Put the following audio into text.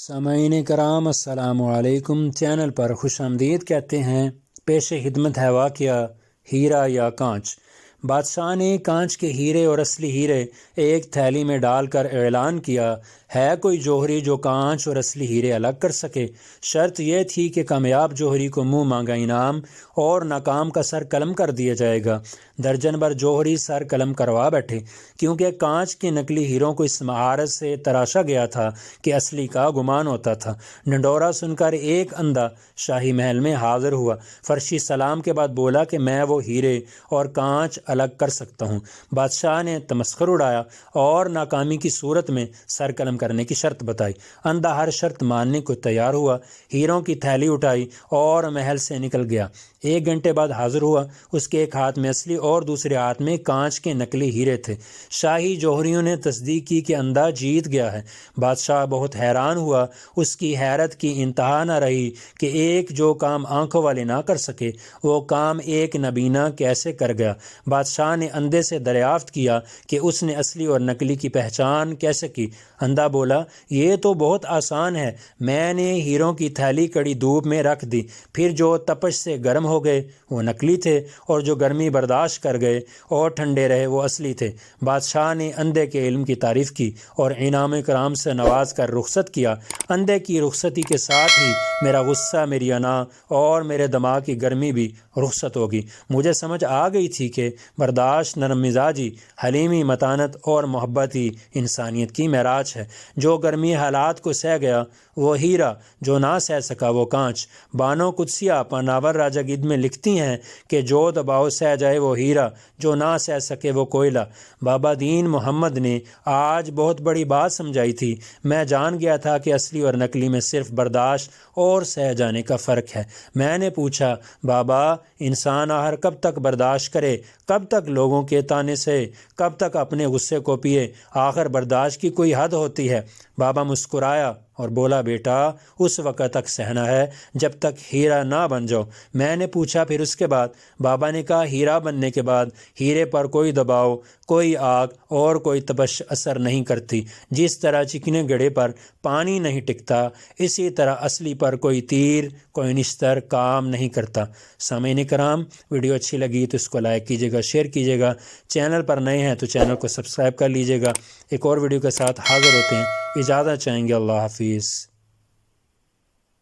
سامعین کرام السلام علیکم، چینل پر خوش آمدید کہتے ہیں۔ پیش خدمت ہے واقعہ ہیرا یا کانچ۔ بادشاہ نے کانچ کے ہیرے اور اصلی ہیرے ایک تھیلی میں ڈال کر اعلان کیا، ہے کوئی جوہری جو کانچ اور اصلی ہیرے الگ کر سکے؟ شرط یہ تھی کہ کامیاب جوہری کو منہ مانگا انعام اور ناکام کا سر قلم کر دیا جائے گا۔ درجن بھر جوہری سر قلم کروا بیٹھے، کیونکہ کانچ کے نقلی ہیروں کو اس مہارت سے تراشا گیا تھا کہ اصلی کا گمان ہوتا تھا۔ ڈنڈورا سن کر ایک اندھا شاہی محل میں حاضر ہوا۔ فرشی سلام کے بعد بولا کہ میں وہ ہیرے اور کانچ الگ کر سکتا ہوں۔ بادشاہ نے تمسخر اڑایا اور ناکامی کی صورت میں سر قلم کرنے کی شرط بتائی۔ اندھا ہر شرط ماننے کو تیار ہوا، ہیروں کی تھیلی اٹھائی اور محل سے نکل گیا۔ 1 گھنٹے بعد حاضر ہوا، اس کے ایک ہاتھ میں اصلی اور دوسرے ہاتھ میں کانچ کے نقلی ہیرے تھے۔ شاہی جوہریوں نے تصدیق کی کہ اندھا جیت گیا ہے۔ بادشاہ بہت حیران ہوا، اس کی حیرت کی انتہا نہ رہی کہ ایک جو کام آنکھوں والے نہ کر سکے وہ کام ایک نابینا کیسے کر گیا۔ بادشاہ نے اندھے سے دریافت کیا کہ اس نے اصلی اور نقلی کی پہچان کیسے کی۔ اندھا بولا، یہ تو بہت آسان ہے، میں نے ہیروں کی تھیلی کڑی دھوپ میں رکھ دی، پھر جو تپش سے گرم ہو گئے وہ نقلی تھے اور جو گرمی برداشت کر گئے اور ٹھنڈے رہے وہ اصلی تھے۔ بادشاہ نے اندھے کے علم کی تعریف کی اور انعام کرام سے نواز کر رخصت کیا۔ اندھے کی رخصتی کے ساتھ ہی میرا غصہ، میری انا اور میرے دماغ کی گرمی بھی رخصت ہوگی۔ مجھے سمجھ آ گئی تھی کہ برداشت، نرم مزاجی، حلیمی، متانت اور محبت ہی انسانیت کی معراج ہے۔ جو گرمی حالات کو سہ گیا وہ ہیرا، جو نہ سہ سکا وہ کانچ۔ بانو قدسیہ پناور راجہ گید میں لکھتی ہیں کہ جو دباؤ سہ جائے وہ ہیرا، جو نہ سہ سکے وہ کوئلہ۔ بابا دین محمد نے آج بہت بڑی بات سمجھائی تھی۔ میں جان گیا تھا کہ اصلی اور نقلی میں صرف برداشت اور سہ جانے کا فرق ہے۔ میں نے پوچھا، بابا انسان آخر کب تک برداشت کرے؟ کب تک لوگوں کے طعنے سہے؟ کب تک اپنے غصے کو پیے؟ آخر برداشت کی کوئی حد ہوتی ہے۔ بابا مسکرایا اور بولا، بیٹا اس وقت تک سہنا ہے جب تک ہیرا نہ بن جاؤ۔ میں نے پوچھا، پھر اس کے بعد؟ بابا نے کہا، ہیرا بننے کے بعد ہیرے پر کوئی دباؤ، کوئی آگ اور کوئی تپش اثر نہیں کرتی۔ جس طرح چکنے گڑھے پر پانی نہیں ٹکتا، اسی طرح اصلی پر کوئی تیر، کوئی نشتر کام نہیں کرتا۔ سامعین کرام، ویڈیو اچھی لگی تو اس کو لائک کیجیے گا، شیئر کیجیے گا۔ چینل پر نئے ہیں تو چینل کو سبسکرائب کر لیجیے گا۔ ایک اور ویڈیو کے ساتھ حاضر ہوتے ہیں، اجازت چاہیں گے۔ اللہ حافظ۔